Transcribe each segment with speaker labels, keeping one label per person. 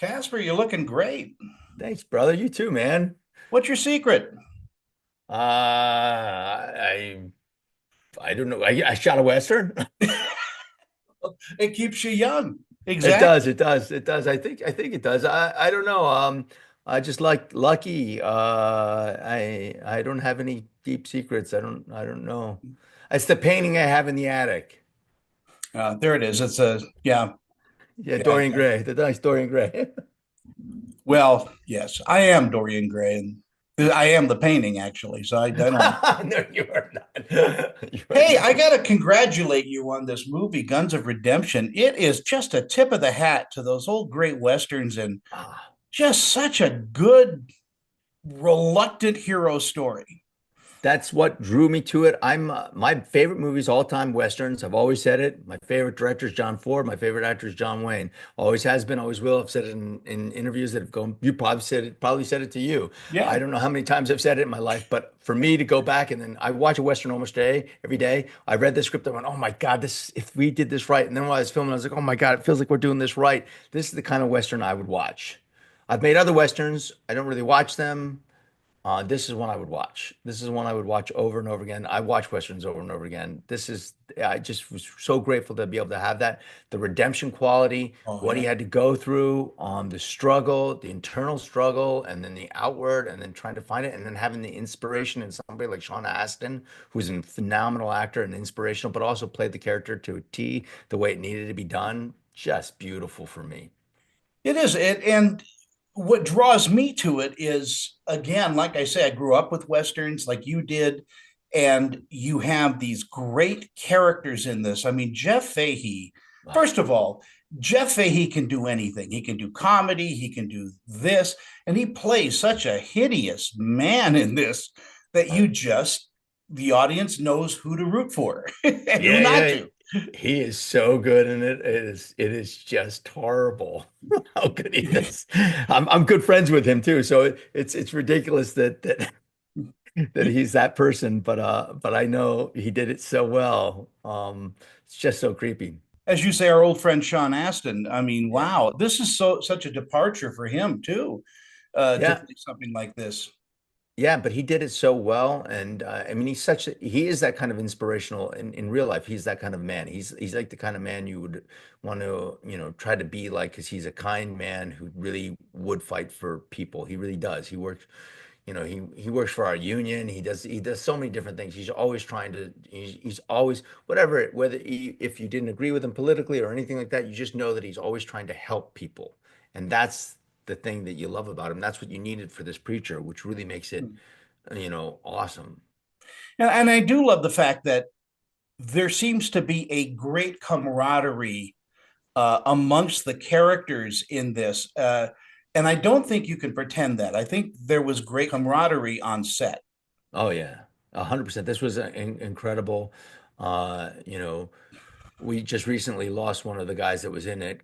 Speaker 1: Casper, you're looking great.
Speaker 2: Thanks, brother. You too, man.
Speaker 1: What's your secret?
Speaker 2: I don't know. I shot a Western.
Speaker 1: It keeps you young.
Speaker 2: It does.
Speaker 1: Exactly.
Speaker 2: It does. It does. I think it does. I don't know. I just like lucky. I don't have any deep secrets. I don't know. It's the painting I have in the attic.
Speaker 1: There it is. It's a yeah,
Speaker 2: Yeah,
Speaker 1: yeah.
Speaker 2: Dorian Gray. The nice Dorian Gray.
Speaker 1: Well, yes, I am Dorian Gray, and I am the painting actually. So I don't.
Speaker 2: No, you are not. You are
Speaker 1: Hey, I
Speaker 2: not.
Speaker 1: gotta congratulate you on this movie, Guns of Redemption. It is just a tip of the hat to those old great westerns, and
Speaker 2: Ah.
Speaker 1: just such a good reluctant hero story.
Speaker 2: That's what drew me to it. My favorite movies all time westerns. I've always said it. My favorite director is John Ford. My favorite actor is John Wayne. Always has been, always will. I've said it in interviews that have gone. You probably said it to you. I
Speaker 1: Yeah.
Speaker 2: don't know how many times I've said it in my life, but for me to go back and then I watch a western almost every day. I read the script. I went, oh my God, this if we did this right. And then while I was filming, I was like, oh my God, it feels like we're doing this right. This is the kind of western I would watch. I've made other westerns. I don't really watch them. This is one I would watch. This is one I would watch over and over again. I watch Westerns over and over again. I just was so grateful to be able to have that. The redemption quality,
Speaker 1: Oh
Speaker 2: what he
Speaker 1: yeah.
Speaker 2: had to go through, the struggle, the internal struggle, and then the outward, and then trying to find it, and then having the inspiration in somebody like Sean Astin, who's a phenomenal actor and inspirational, but also played the character to a T the way it needed to be done. Just beautiful for me.
Speaker 1: It is it, and what draws me to it is again, like I say, I grew up with westerns, like you did, and you have these great characters in this. I mean, Jeff Fahey. First
Speaker 2: Ah,
Speaker 1: of all, Jeff Fahey can do anything. He can do comedy. He can do this, and he plays such a hideous man in this that you just the audience knows who to root for and who
Speaker 2: yeah,
Speaker 1: not
Speaker 2: yeah.
Speaker 1: to.
Speaker 2: He is so good in it. It is just horrible how good he is. I'm good friends with him too, so it's ridiculous that that he's that person, but I know he did it so well. It's just so creepy.
Speaker 1: As you say, our old friend Sean Astin. I mean,
Speaker 2: Yeah.
Speaker 1: wow, this is such a departure for him too, to
Speaker 2: Yeah.
Speaker 1: play something like this.
Speaker 2: Yeah, but he did it so well, and I mean, he is that kind of inspirational in real life. He's that kind of man. He's like the kind of man you would want to, try to be like, because he's a kind man who really would fight for people. He really does. He works, he works for our union. He does so many different things. He's always trying to. He's always if you didn't agree with him politically or anything like that, you just know that he's always trying to help people, and that's the thing that you love about him. That's what you needed for this preacher, which really makes it, awesome.
Speaker 1: And I do love the fact that there seems to be a great camaraderie amongst the characters in this. And I don't think you can pretend that. I think there was great camaraderie on set.
Speaker 2: Oh yeah, 100%. This was incredible. We just recently lost one of the guys that was in it.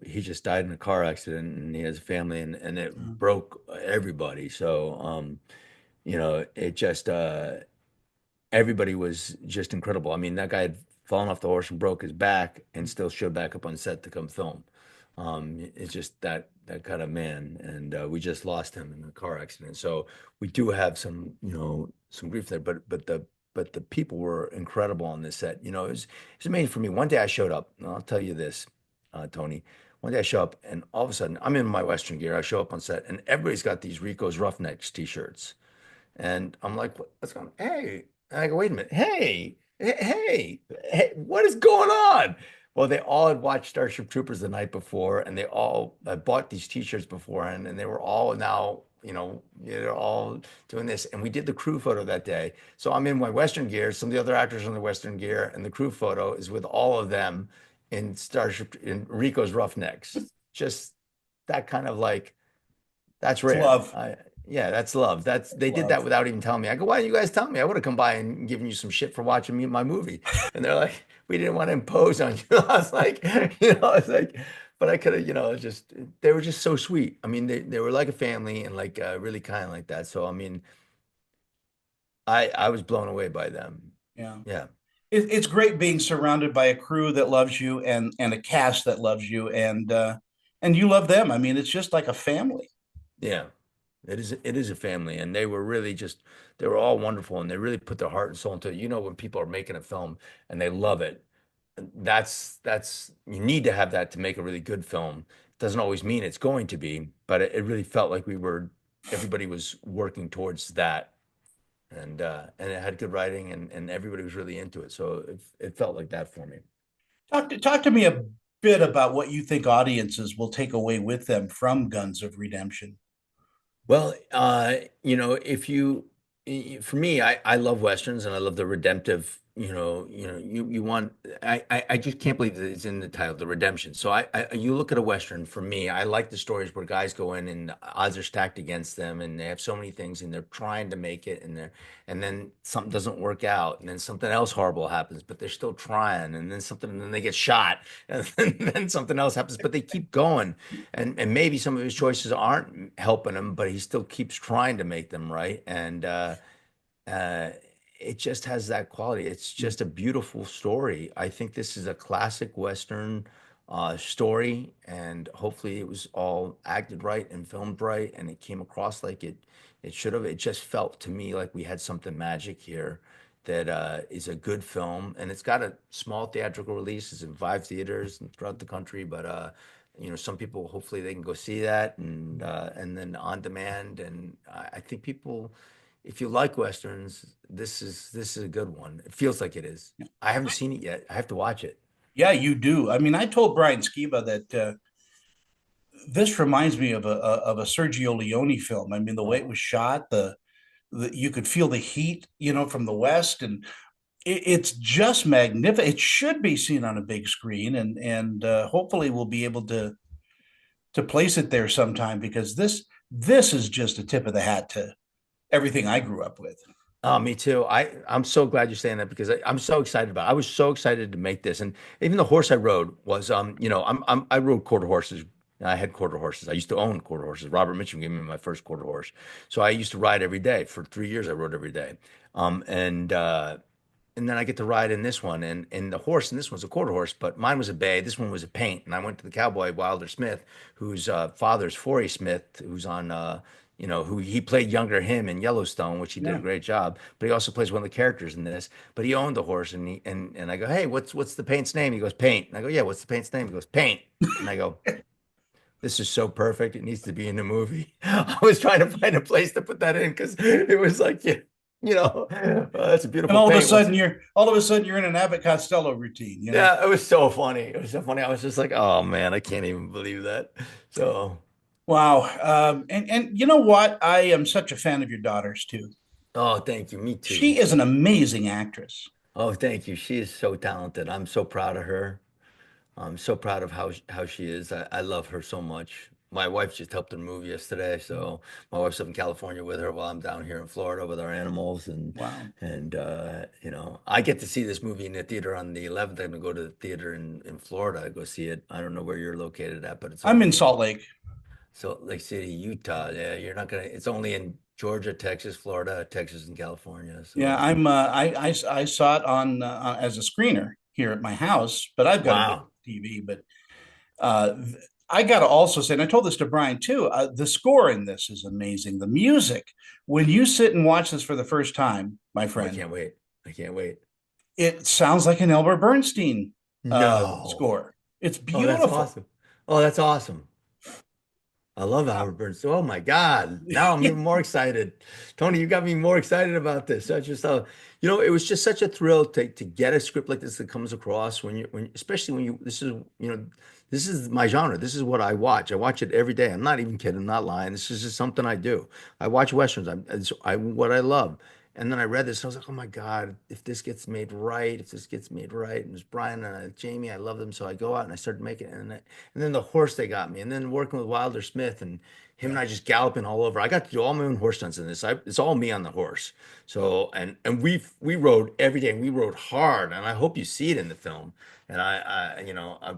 Speaker 2: He just died in a car accident, and he has a family, and it broke everybody. So, it just everybody was just incredible. I mean, that guy had fallen off the horse and broke his back, and still showed back up on set to come film. It's just that kind of man, and we just lost him in a car accident. So we do have some grief there, but the people were incredible on this set. It was amazing for me. One day I showed up, and I'll tell you this, Tony. One day I show up, and all of a sudden I'm in my Western gear. I show up on set, and everybody's got these Rico's Roughnecks t-shirts. And I'm like, what's going on? Hey. And I go, wait a minute. Hey, what is going on? Well, they all had watched Starship Troopers the night before, and they all had bought these t-shirts beforehand, and they were all now, they're all doing this. And we did the crew photo that day. So I'm in my Western gear. Some of the other actors are in the Western gear, and the crew photo is with all of them in Rico's Roughnecks. Just that kind of like, that's
Speaker 1: It's
Speaker 2: rare.
Speaker 1: love.
Speaker 2: Yeah, that's love.
Speaker 1: It's
Speaker 2: They did that
Speaker 1: love.
Speaker 2: without even telling me. I go, why didn't you guys tell me? I would have come by and given you some shit for watching my movie. And they're like, we didn't want to impose on you. I was like, I was like, but I could have, just they were just so sweet. I mean, they were like a family and like really kind like that. So I mean, I was blown away by them.
Speaker 1: Yeah.
Speaker 2: Yeah.
Speaker 1: It's great being surrounded by a crew that loves you and a cast that loves you. And And you love them. I mean, it's just like a family.
Speaker 2: Yeah, it is a family, and they were really just they were all wonderful, and they really put their heart and soul into it. You know, when people are making a film and they love it, that's you need to have that to make a really good film. Doesn't always mean it's going to be, but it really felt like we were everybody was working towards that, and it had good writing, and everybody was really into it. So it felt like that for me.
Speaker 1: Talk to me a bit about what you think audiences will take away with them from Guns of Redemption.
Speaker 2: Well, if for me, I love Westerns and I love the redemptive, you want, I just can't believe that it's in the title, the redemption. So you look at a Western, for me, I like the stories where guys go in and odds are stacked against them and they have so many things and they're trying to make it and then something doesn't work out and then something else horrible happens, but they're still trying and then they get shot and then something else happens, but they keep going and maybe some of his choices aren't helping him, but he still keeps trying to make them right. And uh, it just has that quality. It's just a beautiful story. I think this is a classic Western story, and hopefully it was all acted right and filmed right, and it came across like it should have. It just felt to me like we had something magic here that is a good film, and it's got a small theatrical release. It's in 5 theaters and throughout the country, but some people hopefully they can go see that, and then on demand. And I think people, if you like westerns, this is a good one. It feels like it is. I haven't seen it yet. I have to watch it.
Speaker 1: Yeah, you do. I mean, I told Brian Skiba that this reminds me of a Sergio Leone film. I mean, the way it
Speaker 2: Oh.
Speaker 1: was shot, the you could feel the heat, from the west, and it's just magnificent. It should be seen on a big screen, and hopefully we'll be able to place it there sometime because this is just a tip of the hat to everything I grew up with.
Speaker 2: Oh, me too. I'm so glad you're saying that because I'm so excited about it. I was so excited to make this, and even the horse I rode was I rode quarter horses. I had quarter horses. I used to own quarter horses. Robert Mitchum gave me my first quarter horse, so I used to ride every day for 3 years. I rode every day, and then I get to ride in this one, and the horse in this one's a quarter horse, but mine was a bay. This one was a paint, and I went to the cowboy Wilder Smith, whose father's Forey Smith, who's on, who he played younger him in Yellowstone, which he did a
Speaker 1: Yeah.
Speaker 2: great job. But he also plays one of the characters in this. But he owned the horse, and I go, hey, what's the paint's name? He goes, Paint. And I go, yeah, what's the paint's name? He goes, Paint. And I go, this is so perfect. It needs to be in the movie. I was trying to find a place to put that in because it was like, yeah, that's a
Speaker 1: And
Speaker 2: beautiful paint.
Speaker 1: all of a sudden you're in an Abbott Costello routine.
Speaker 2: Yeah, it was so funny. It was so funny. I was just like, oh man, I can't even believe that. So,
Speaker 1: Wow. And you know what? I am such a fan of your daughters too.
Speaker 2: oh, thank you. Me too.
Speaker 1: She is an amazing actress.
Speaker 2: Oh, thank you. She is so talented. I'm so proud of her. I'm so proud of how she is. I love her so much. My wife just helped her move yesterday, so my wife's up in California with her while I'm down here in Florida with our animals, and
Speaker 1: Wow.
Speaker 2: and I get to see this movie in the theater on the 11th. I'm gonna go to the theater in Florida, go see it. I don't know where you're located at, but it's
Speaker 1: I'm in
Speaker 2: only in
Speaker 1: Salt Lake.
Speaker 2: Salt Lake City, Utah. Yeah, you're not gonna. It's only in Georgia, Texas, Florida, Texas, and California.
Speaker 1: Yeah,
Speaker 2: So
Speaker 1: I saw it as a screener here at my house, but I've got a big
Speaker 2: wow.
Speaker 1: TV. But uh, I got to also say, and I told this to Brian too, the score in this is amazing. The music, when you sit and watch this for the first time, my
Speaker 2: Oh, I
Speaker 1: friend,
Speaker 2: can't wait. I can't wait.
Speaker 1: it sounds like an Elmer Bernstein
Speaker 2: No.
Speaker 1: score. It's
Speaker 2: Oh, that's
Speaker 1: beautiful.
Speaker 2: awesome. Oh, that's awesome. I love Howard Burns. Oh my God. Now I'm
Speaker 1: Yeah,
Speaker 2: even more excited. Tony, you got me more excited about this. I just it was just such a thrill to get a script like this that comes across especially when this is my genre. This is what I watch. I watch it every day. I'm not even kidding. I'm not lying. This is just something I do. I watch Westerns. It's what I love. And then I read this, and I was like, oh my God, if this gets made right, if this gets made right. And it's Brian and Jamie, I love them. So I go out and I started making it. And then the horse they got me. And then working with Wilder Smith and him and I just galloping all over. I got to do all my own horse stunts in this. It's all me on the horse. So and we rode every day and we rode hard. And I hope you see it in the film. And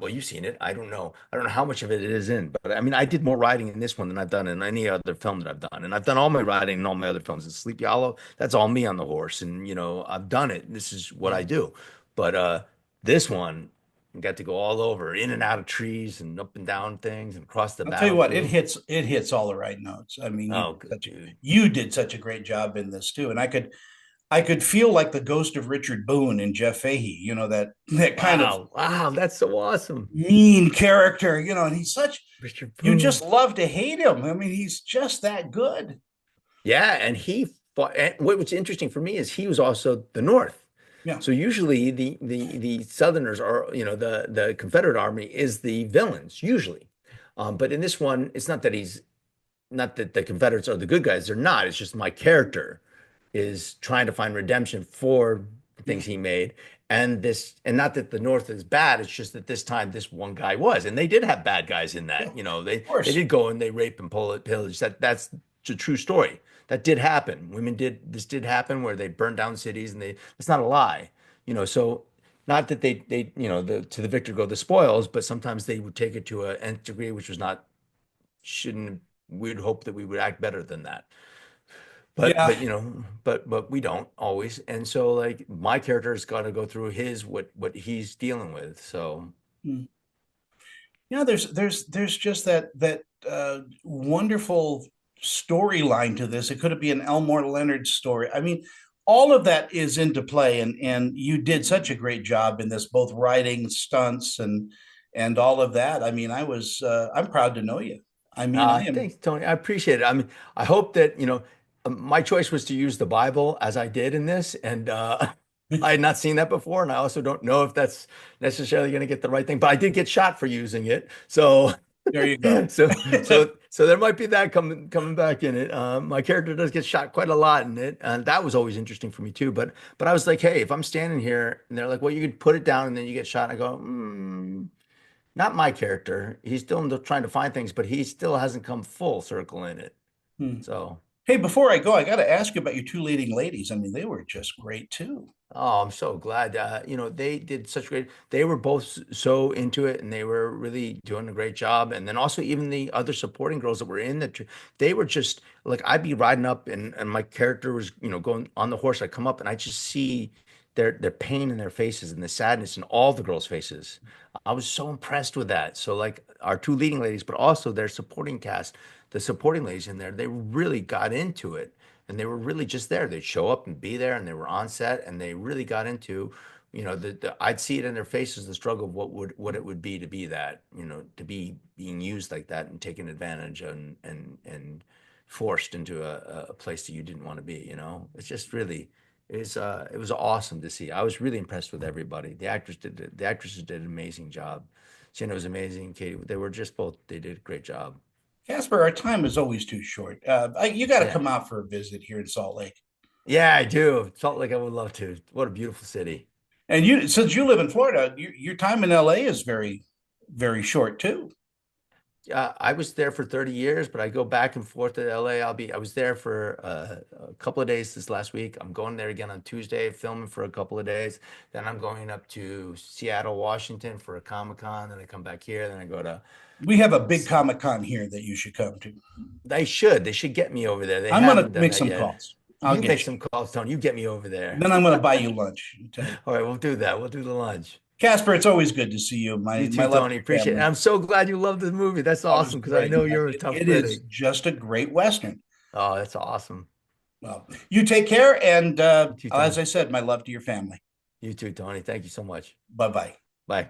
Speaker 2: well, you've seen it. I don't know. I don't know how much of it is in, but I mean, I did more riding in this one than I've done in any other film that I've done. And I've done all my riding in all my other films. In Sleepy Hollow, that's all me on the horse. And I've done it. This is what
Speaker 1: yeah.
Speaker 2: I do. But this one. and got to go all over, in and out of trees and up and down things and across the
Speaker 1: I'll tell you what,
Speaker 2: battlefield.
Speaker 1: it hits all the right notes. I mean,
Speaker 2: Oh, good dude.
Speaker 1: you did such a great job in this too, and I could feel like the ghost of Richard Boone in Jeff Fahey. You know, that kind of
Speaker 2: Wow, wow, that's so awesome.
Speaker 1: mean character. You know, and he's such,
Speaker 2: Richard
Speaker 1: you
Speaker 2: Boone.
Speaker 1: just love to hate him. I mean, he's just that good.
Speaker 2: Yeah, and he fought, and what was interesting for me is he was also the North.
Speaker 1: Yeah,
Speaker 2: So usually the Southerners are, the Confederate Army is the villains, usually. But in this one, it's not that the Confederates are the good guys. They're not. It's just my character is trying to find redemption for the
Speaker 1: yeah,
Speaker 2: things he made. And not that the North is bad. It's just that this time this one guy was, and they did have bad guys in
Speaker 1: yeah.
Speaker 2: that.
Speaker 1: Of
Speaker 2: They
Speaker 1: course.
Speaker 2: did go and they rape and pillage. That's a true story. That did happen. This did happen where they burned down cities, and it's not a lie. So not that they to the victor go the spoils, but sometimes they would take it to a nth degree, which was not shouldn't we'd hope that we would act better than that.
Speaker 1: Yeah.
Speaker 2: But we don't always. And so like my character's got to go through his what he's dealing with. So
Speaker 1: Mm. Yeah, there's just that wonderful storyline to this. It could be an Elmore Leonard story. I mean, all of that is into play, and you did such a great job in this, both writing, stunts, and all of that. I mean, I'm proud to know you. I mean, I am.
Speaker 2: thanks, Tony. I appreciate it. I mean, I hope that, my choice was to use the Bible as I did in this, and I had not seen that before, and I also don't know if that's necessarily going to get the right thing, but I did get shot for using it. So
Speaker 1: There you go.
Speaker 2: so there might be that coming back in it. My character does get shot quite a lot in it, and that was always interesting for me too. But I was like, hey, if I'm standing here and they're like, well, you could put it down and then you get shot, I go, not my character. He's still trying to find things, but he still hasn't come full circle in it.
Speaker 1: Hmm.
Speaker 2: So.
Speaker 1: Hey, before I go, I got to ask you about your two leading ladies. I mean, they were just great too.
Speaker 2: Oh, I'm so glad. They did such great. They were both so into it, and they were really doing a great job. And then also even the other supporting girls that were in they were just like I'd be riding up, and my character was going on the horse. I come up, and I just see their pain in their faces and the sadness in all the girls' faces. I was so impressed with that. So like our two leading ladies, but also their supporting cast, the supporting ladies in there, they really got into it and they were really just there. They'd show up and be there, and they were on set, and they really got into, I'd see it in their faces, the struggle of what it would be to be that, to be being used like that and taken advantage and forced into a place that you didn't want to be. It's just really. It was awesome to see. I was really impressed with everybody. The actresses did an amazing job. Jenna was amazing. Katie, they did a great job.
Speaker 1: Casper, our time is always too short. You got to
Speaker 2: Yeah.
Speaker 1: come out for a visit here in Salt Lake.
Speaker 2: Yeah, I do. Felt like I would love to. What a beautiful city.
Speaker 1: And since you live in Florida, your time in LA is very, very short too.
Speaker 2: I was there for 30 years, but I go back and forth to LA. I was there for a couple of days this last week. I'm going there again on Tuesday, filming for a couple of days. Then I'm going up to Seattle, Washington for a Comic-Con. Then I come back here. Then I go to,
Speaker 1: We have a big Comic Con here that you should come to.
Speaker 2: they should get me over there. They
Speaker 1: I'm going
Speaker 2: haven't
Speaker 1: to
Speaker 2: done
Speaker 1: make
Speaker 2: that
Speaker 1: some
Speaker 2: yet.
Speaker 1: calls. I'll
Speaker 2: You
Speaker 1: get
Speaker 2: make
Speaker 1: you.
Speaker 2: some calls, Tony. You get me over there.
Speaker 1: Then I'm going to buy you lunch. I tell you.
Speaker 2: All right, we'll do that. We'll do the lunch.
Speaker 1: Casper, it's always good to see you.
Speaker 2: You
Speaker 1: My
Speaker 2: too,
Speaker 1: love to
Speaker 2: Tony.
Speaker 1: your
Speaker 2: Appreciate it. And
Speaker 1: family.
Speaker 2: I'm so glad you love this movie. That's
Speaker 1: Always
Speaker 2: awesome because I
Speaker 1: great.
Speaker 2: know you're a tough
Speaker 1: It is
Speaker 2: critic.
Speaker 1: just a great Western.
Speaker 2: Oh, that's awesome.
Speaker 1: Well, you take care. And
Speaker 2: You too,
Speaker 1: as
Speaker 2: Tony.
Speaker 1: I said, my love to your family.
Speaker 2: You too, Tony. Thank you so much.
Speaker 1: Bye bye.
Speaker 2: Bye.